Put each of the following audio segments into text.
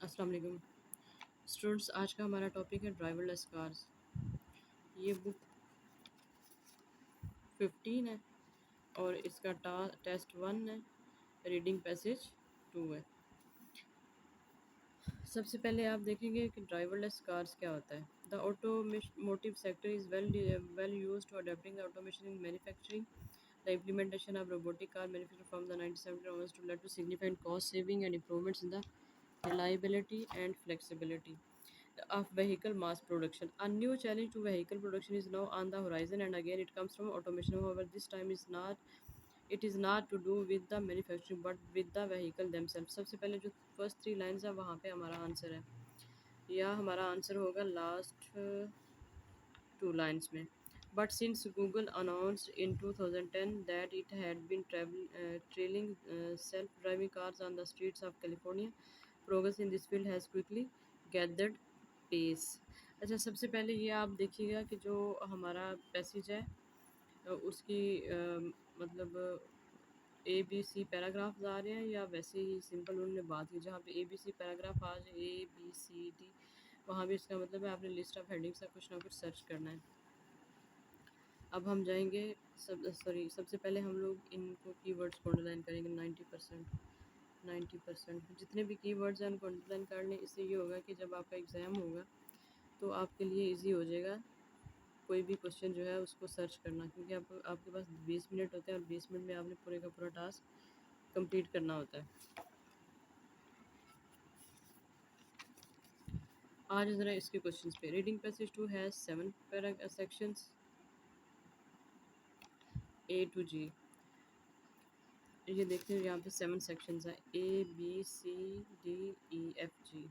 अस्सलाम वालेकुम स्टूडेंट्स। आज का हमारा टॉपिक है ड्राइवरलेस कार्स। ये बुक 15 है और इसका टेस्ट 1 है, रीडिंग पैसेज 2 है। सबसे पहले आप देखेंगे कि ड्राइवरलेस कार्स क्या होता है। The automotive sector is well use to adopting automation in manufacturing. The implementation of robotic car manufactured from the 1970s onwards to led to significant cost saving and improvements in the reliability and flexibility of vehicle mass production. A new challenge to vehicle production is now on the horizon, and again it comes from automation. However, this time is not it is not to do with the manufacturing but with the vehicle themselves. सबसे पहले जो first 3 lines है वहाँ पे हमारा answer है, या हमारा आंसर होगा लास्ट 2 lines में. But since Google announced in 2010 that it had been trailing self-driving cars on the streets of California, progress in this field has quickly gathered pace. अच्छा, सबसे पहले ये आप देखिएगा कि जो हमारा पैसेज है उसकी मतलब ए बी सी पैराग्राफ्स आ रहे हैं या वैसे ही सिंपल उन्होंने बात की। जहाँ पे ए बी सी पैराग्राफ आ जाए ए बी सी डी, वहाँ भी इसका मतलब है आपने लिस्ट ऑफ हेडिंग्स का कुछ ना कुछ सर्च करना है। अब हम जाएंगे सबसे पहले हम लोग इनको कीवर्ड्स को अंडरलाइन करेंगे। 90% जितने भी कीवर्ड्स हैं उनको अंडरलाइन कर लें। इससे ये होगा कि जब आपका एग्ज़ाम होगा तो आपके लिए इजी हो जाएगा कोई भी क्वेश्चन जो है उसको सर्च करना, क्योंकि आपके पास 20 मिनट होते हैं और 20 मिनट में आपने पूरे का पूरा टास्क कंप्लीट करना होता है। आज ज़रा इसके क्वेश्चंस पे। Reading passage 2 has 7 sections A to G। ये देखते हैं यहाँ पे 7 सेक्शंस हैं A B C D E F G।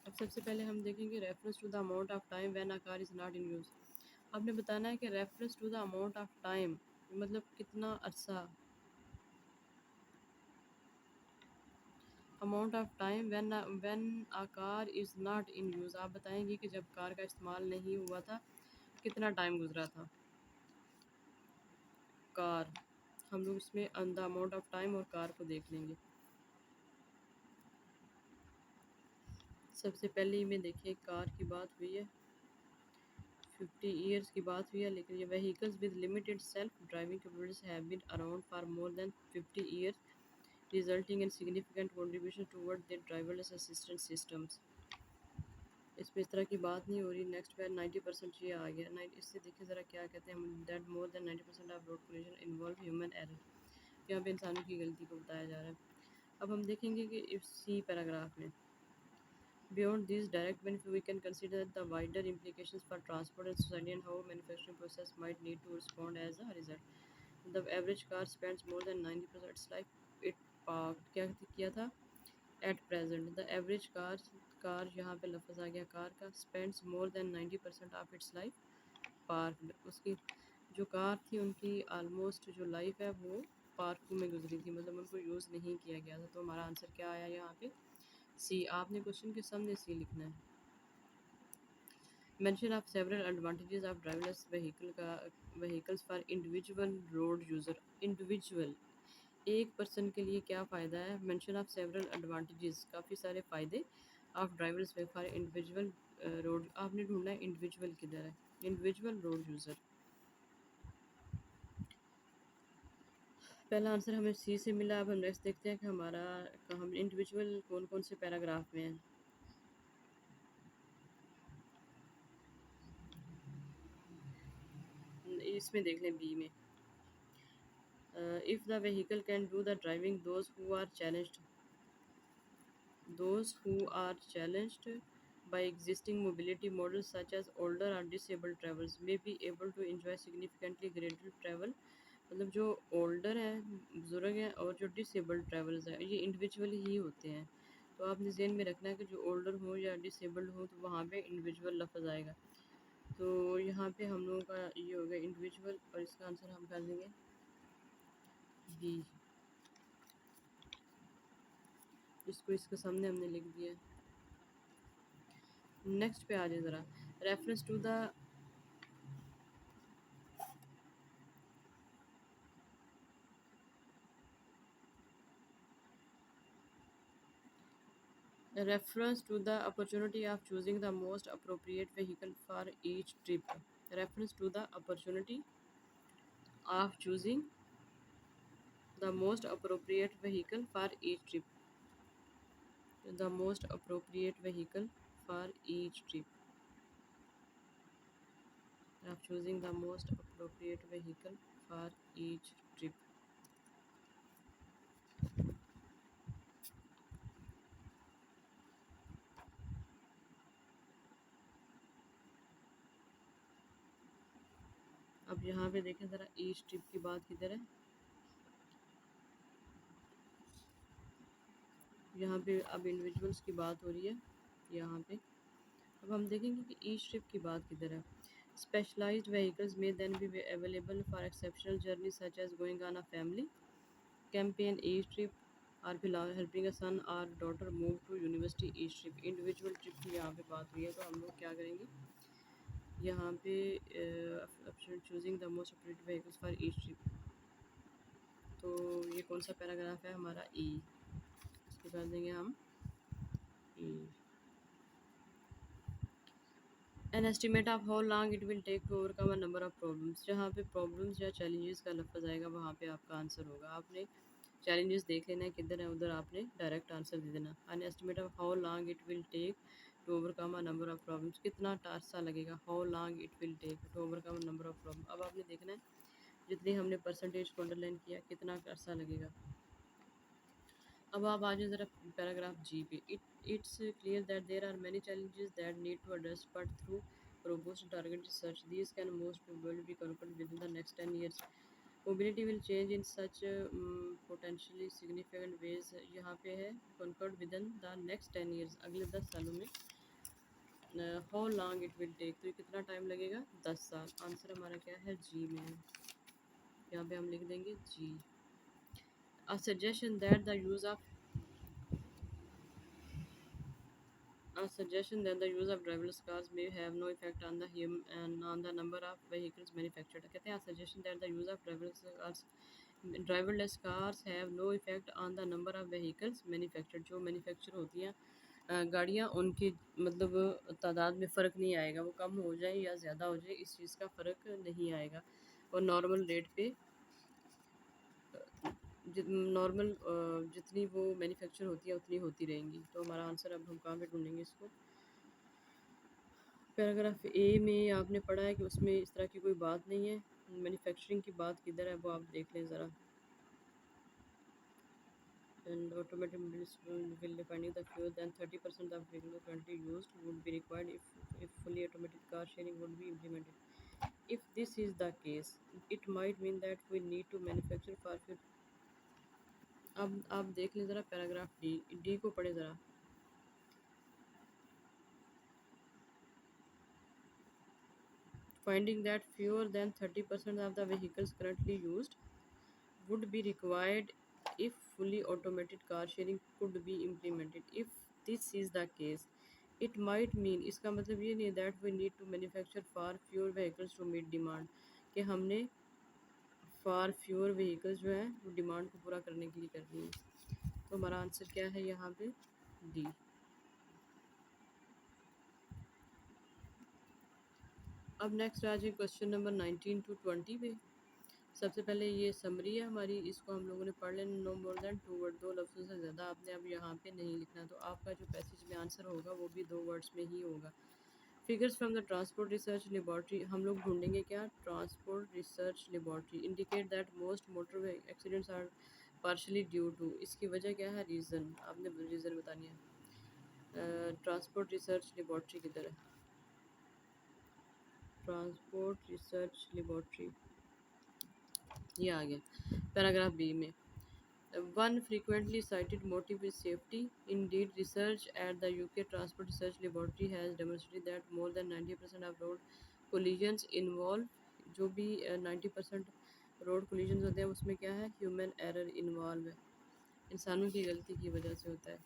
अब सबसे पहले हम देखेंगे reference to the amount of time when a car is not in use. आपने बताना है कि reference to the amount of time मतलब कितना अरसा, amount of time when a car is not in use. आप बताएंगे कि जब कार का इस्तेमाल नहीं हुआ था कितना टाइम गुजरा था। कार, हम लोग इसमें द अमाउंट ऑफ टाइम और कार को देख लेंगे। सबसे पहले में देखिए कार की बात हुई है, 50 ईयर्स की बात हुई है, लेकिन ये vehicles with limited self driving capabilities have been around for more than 50 years resulting in significant contribution toward their driverless assistant systems. इसमें इस तरह की बात नहीं हो रही। नेक्स्ट पे 90% ये आ गया। इससे देखिए ज़रा क्या कहते हैं, that more than 90% of road collision involve human error. यहाँ पे इंसानों की गलती को बताया जा रहा है। अब हम देखेंगे कि इसी पैराग्राफ में beyond these direct benefits, we can consider the wider implications for transport and society and how manufacturing process might need to respond as a result. The average car spends more than 90% of its life it parked। क्या किया था? At present, the average car यहाँ पे लफ्ज़ आ गया car का, spends more than 90% of its life parked। उसकी जो कार थी उनकी ऑलमोस्ट जो लाइफ है वो पार्क में गुजरी थी, मतलब उनको यूज़ नहीं किया गया था। तो हमारा आंसर क्या आया यहाँ पे? सी। आपने क्वेश्चन के सामने सी लिखना है। Mention of several advantages of driverless vehicles for individual road user. Individual एक पर्सन के लिए क्या फ़ायदा है? मेंशन ऑफ सेवरल एडवांटेजेस, काफ़ी सारे फ़ायदे of driverless for individual road. आपने ढूंढना है इंडिविजुअल किधर है, इंडिविजुअल रोड यूज़र। पहला आंसर हमें सी से मिला। अब हम नेक्स्ट देखते हैं कि हम इंडिविजुअल कौन कौन से पैराग्राफ में हैं। इसमें देख लें बी में, if the vehicle can do the driving those who are challenged by existing mobility models such as older or disabled travelers may be able to enjoy significantly greater travel। मतलब जो older हैं, बुजुर्ग हैं, और जो disabled travellers हैं ये individual ही होते हैं। तो आपने ज़हन में रखना है कि जो ओल्डर हो या डिसेबल्ड हो तो वहाँ पे इंडिविजुअल लफ्ज़ आएगा। तो यहाँ पे हम लोगों का ये हो गया इंडिविजुअल, और इसका आंसर हम कर देंगे बी। इसको इसके सामने हमने लिख दिया। नेक्स्ट पे आ जाए ज़रा, reference to the A reference to the opportunity of choosing the most appropriate vehicle for each trip. Reference to the opportunity of choosing the most appropriate vehicle for each trip. The most appropriate vehicle for each trip. Of choosing the most appropriate vehicle for each trip. अब यहाँ पे देखें ज़रा each trip की बात किधर है। यहाँ पे अब इंडिविजुअल्स की बात हो रही है यहाँ पे। अब हम देखेंगे कि ईच ट्रिप की बात किधर है। स्पेशलाइज्ड व्हीकल्स में then be available for exceptional journey such as going on a family campaign each trip or helping a son or daughter move to university each trip. Individual trip की यहाँ पे बात हुई है तो हम लोग क्या करेंगे यहाँ पे option choosing the most appropriate vehicles for each trip. तो ये कौन सा पैराग्राफ है हमारा ई, इसके बाद देंगे हम ई। An estimate of how long it will take to overcome a number of problems. जहाँ पे प्रॉब्लम्स या चैलेंजेस का लफ्ज़ आएगा वहाँ पे आपका आंसर होगा। आपने चैलेंजेस देख लेना है किधर है, उधर आपने डायरेक्ट आंसर दे देना। An estimate of how long it will take to overcome a number of problems, कितना अरसा लगेगा। How long it will take to overcome a number of problem. अब आपने देखना है जितनी हमने परसेंटेज को अंडरलाइन किया कितना अरसा लगेगा। अब आप आ जाए ज़रा पैराग्राफ जी पे। It's clear that there are many challenges that need to address, but through robust targeted research these can most probably be conquered within the next 10 years. Mobility will change in such potentially significant ways। यहाँ पे है conquered within the next 10 years, अगले 10 सालों में। how long it will take, तो ये कितना time लगेगा, 10 साल। आंसर हमारा क्या है, जी में है। यहाँ पे हम लिख देंगे जी। A suggestion that the use of A suggestion that the use of driverless cars may have no effect on the number of vehicles manufactured। कहते हैं a suggestion that the use of driverless cars have no effect on the number of vehicles manufactured। जो manufacture होती हैं गाड़ियाँ, उनकी मतलब तादाद में फ़र्क नहीं आएगा। वो कम हो जाए या ज़्यादा हो जाए इस चीज़ का फ़र्क नहीं आएगा। और नॉर्मल रेट पे नॉर्मल जितनी वो मैन्युफैक्चर होती है उतनी होती रहेंगी। तो हमारा आंसर अब हम कहाँ पे ढूँढेंगे इसको। पैराग्राफ ए में आपने पढ़ा है कि उसमें इस तरह की कोई बात नहीं है। मैन्युफैक्चरिंग की बात किधर है वो आप देख लें ज़रा। And automated will defining the fuel, then 30% of vehicles currently used would be required if fully automated car sharing would be implemented। If this is the case, it might mean that we need to manufacture far fewer। अब आप देख लें ज़रा paragraph D, D को पढ़े ज़रा। Finding that fewer than 30% of the vehicles currently used would be required if fully automated car sharing could be implemented। If this is the case, it might mean, इसका मतलब ये नहीं that we need to manufacture far fewer vehicles to meet demand, कि हमने far fewer vehicles जो है वो demand को पूरा करने के लिए करनी है। तो हमारा आंसर क्या है यहाँ पे, डी। अब नेक्स्ट आ जाए क्वेश्चन नंबर 19 to 20 पे। सबसे पहले ये समरी है हमारी, इसको हम लोगों ने पढ़ लेना। नो मोर देन 2 वर्ड, 2 लफ्ज़ों से ज़्यादा आपने अब यहाँ पे नहीं लिखना। तो आपका जो पैसेज में आंसर होगा वो भी 2 वर्ड्स में ही होगा। Figures from the transport research laboratory, हम लोग ढूंढेंगे क्या, transport research laboratory indicate that most motor accidents are partly due to. इसकी वजह क्या है, रीज़न, आपने रीज़न बतानी है। ट्रांसपोर्ट रिसर्च लेबॉर्ट्री किधर है, ट्रांसपोर्ट रिसर्च लेबॉर्ट्री, ये आ गया पैराग्राफ बी में। One frequently cited motive is safety. Indeed, research at the UK Transport Research Laboratory has demonstrated that more than 90% of road collisions involve, जो भी 90% road collisions होते हैं उसमें क्या है, ह्यूमन एरर इन्वॉल्व है, इंसानों की गलती की वजह से होता है,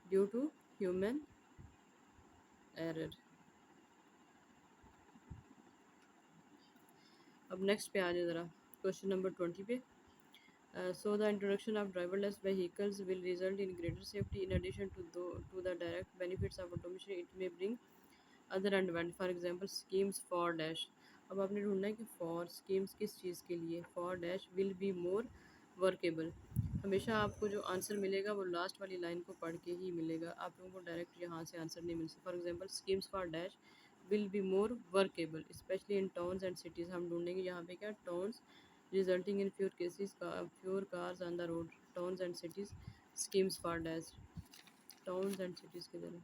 ड्यू टू ह्यूमन एरर। अब नेक्स्ट पे आ जाए ज़रा क्वेश्चन नंबर 20 पे। So the introduction of driverless vehicles will result in greater safety. In addition to the direct benefits of automation, it may bring other advantage for example schemes for dash. अब आपने ढूंढना है कि for schemes किस चीज़ के लिए. For dash will be more workable. हमेशा आपको जो आंसर मिलेगा वो लास्ट वाली लाइन को पढ़ के ही मिलेगा. आप लोगों को डायरेक्ट यहाँ से आंसर नहीं मिल सकता. For example schemes for dash will be more workable specially in towns and cities. हम ढूंढेंगे यहाँ पे क्या towns resulting in fewer cases fewer cars on the road. Towns and cities schemes for dash. Towns and cities की तरह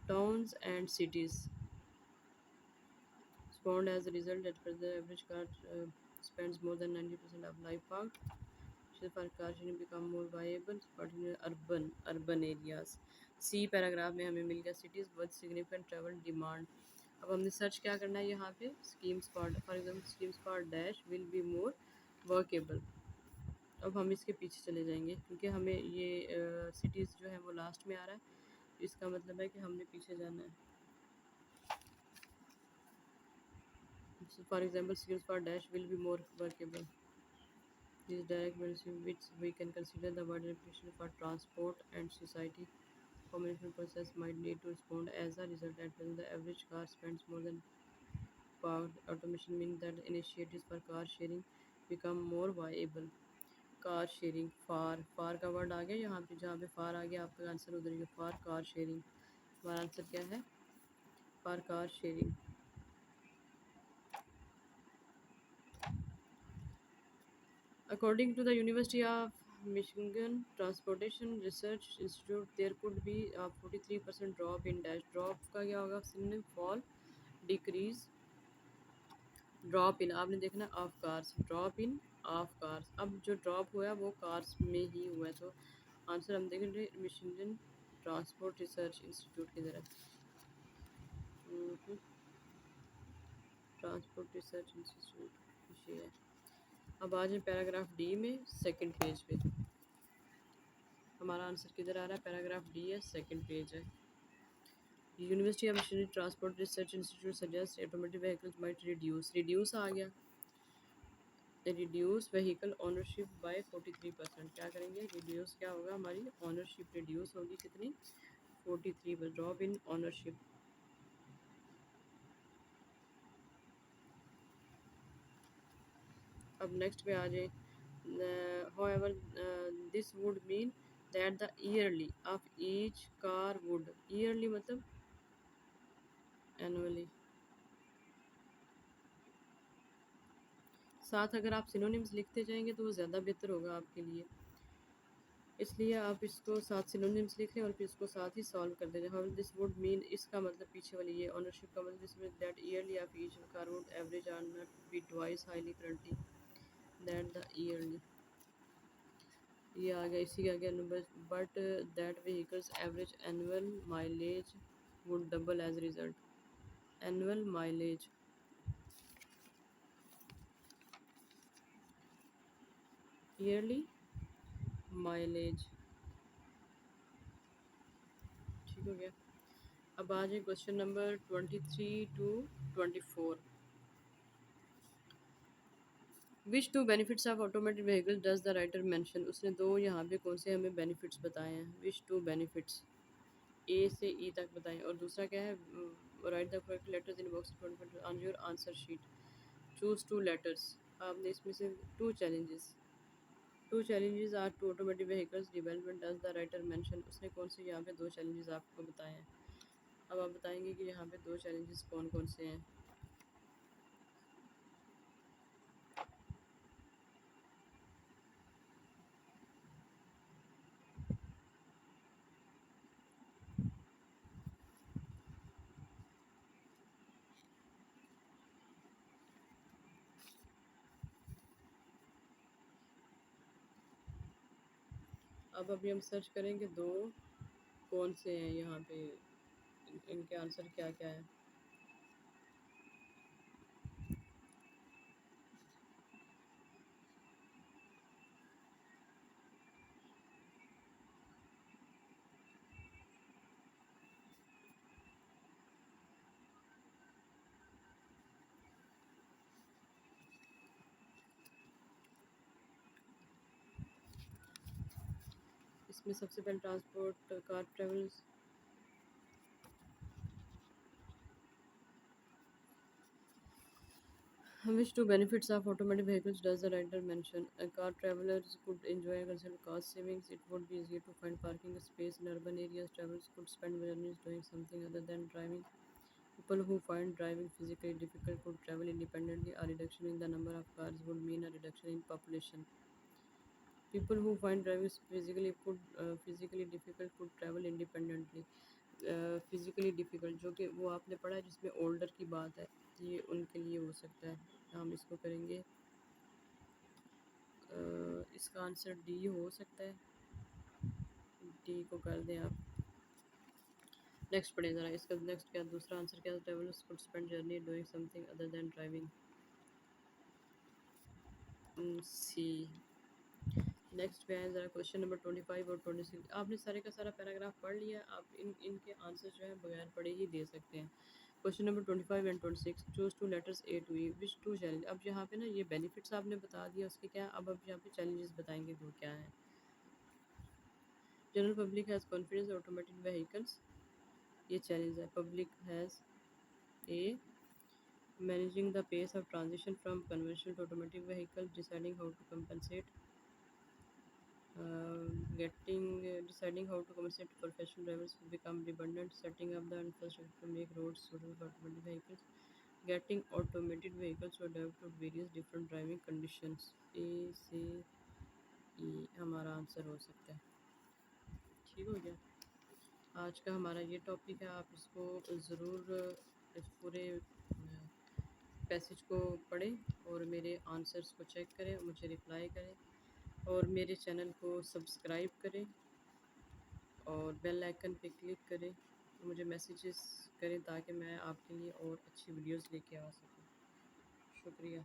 towns and cities spawned as a result that the average car spends more than 90% of life parked. So for car sharing become more viable, particularly urban areas. C paragraph में हमें मिल गया cities with significant travel demand. अब हमने search क्या करना है यहाँ पे schemes for example schemes for dash will be more workable. अब हम इसके पीछे चले जाएंगे क्योंकि हमें ये सिटीज़ जो है वो लास्ट में आ रहा है. इसका मतलब है कि हमने पीछे जाना है. So for example, skills for dash will be more workable. These direct benefits which we can consider the word application for transport and society. Communication process might need to respond as a result that when the average car spends more than power automation means that initiatives for car sharing become more viable. Car sharing for का word आ गया यहाँ पे. जहाँ पे फार आ गया आपका answer उधर ही. For car sharing. हमारा आंसर क्या है? For car sharing. According to the University of Michigan Transportation Research Institute, there could be a 43% drop in dash. Drop का क्या होगा? Synonym fall, decrease, drop in. आपने देखना of cars. Drop in of cars. अब जो drop हुआ है वो कार्स में ही हुआ है. तो आंसर हम देखेंगे मिशिगन ट्रांसपोर्ट रिसर्च इंस्टीट्यूट की तरफ. ट्रांसपोर्ट रिसर्च इंस्टीट्यूट ये है. अब आ जाए पैराग्राफ डी में सेकंड पेज पे. हमारा आंसर किधर आ रहा है? पैराग्राफ डी है, सेकंड पेज है. University of missionary transport research institute suggest automatic vehicles might reduce आ गया. Reduce vehicle ownership by 43%. क्या करेंगे? रिड्यूस क्या होगा? हमारी ओनरशिप रिड्यूस होगी कितनी? 43%. Drop in ownership. अब नेक्स्ट पे आ जाए. however this would mean that the yearly of each car would. Yearly मतलब एनुअली. साथ अगर आप सिनोनिम्स लिखते जाएंगे तो वो ज़्यादा बेहतर होगा आपके लिए. इसलिए आप इसको साथ सिनोनिम्स लिख लें और फिर इसको साथ ही सॉल्व कर दें. How this would mean. इसका मतलब पीछे वाली ये ओनरशिप का मतलब इसमें that yearly of each car would average are not be twice highly currently that the yearly. ये आ गया. इसी का आगे नंबर. But that vehicles average annual mileage would double as result. Annual mileage. Yearly mileage. ठीक हो गया. अब आ जाए question number 23 to 24. Which two benefits of automatic vehicle does the writer mention. उसने दो यहाँ पे कौन से हमें बेनिफिट्स बताए हैं. विच टू बेनिफिट्स ए से ई तक बताएं. और दूसरा क्या है? Write the correct letters in box on your answer sheet. Choose two letters. आपने इसमें से two challenges are to automatic vehicles development does the writer mention. उसने कौन से यहाँ पे दो चैलेंजेस आपको बताए हैं. अब आप बताएंगे कि यहाँ पे दो चैलेंजेस कौन कौन से हैं. अब अभी हम सर्च करेंगे दो कौन से हैं यहाँ पे. इनके आंसर क्या क्या है. इसमें सबसे पहले transport car travels. Which two benefits of automatic vehicles does the writer mention? A car travelers could enjoy considerable cost savings. It would be easier to find parking space in urban areas. Travelers could spend journeys doing something other than driving. People who find driving physically difficult could travel independently. A reduction in the number of cars would mean a reduction in population. People who find driving physically difficult could travel independently. Physically difficult जो कि वो आपने पढ़ा है जिसमें older की बात है, ये उनके लिए हो सकता है। हम इसको करेंगे, इसका आंसर डी हो सकता है। डी को कर दें आप। नेक्स्ट पढ़ें ज़रा, इसका नेक्स्ट क्या दूसरा आंसर क्या? Travellers could spend journey doing something other than driving. C. Next पे है ज़रा क्वेश्चन नंबर 25 और 26। आपने सारे का सारा पैराग्राफ पढ़ लिया, आप इनके आंसर जो है बगैर पढ़े ही दे सकते हैं। Question number 25 and 26, choose two letters A to E, which two challenge. अब यहाँ पे ना ये बेनिफिट्स आपने बता दिया उसके क्या, अब यहाँ पे चैलेंजेस बताएंगे वो क्या है। General public has confidence automatic vehicles, ये चैलेंज है। Public has a managing the pace of transition from conventional to automatic vehicle, deciding how to compensate, deciding how to compensate professional drivers who become redundant, setting up the infrastructure to make roads suitable for automated vehicles, getting automated vehicles to adapt to various different driving conditions। ए से ई हमारा answer हो सकता है। ठीक हो गया, आज का हमारा ये टॉपिक है। आप इसको ज़रूर इस पूरे पैसेज को पढ़ें और मेरे आंसर्स को चेक करें, मुझे रिप्लाई करें और मेरे चैनल को सब्सक्राइब करें और बेल आइकन पे क्लिक करें, मुझे मैसेजेस करें ताकि मैं आपके लिए और अच्छी वीडियोस लेके आ सकूं। शुक्रिया।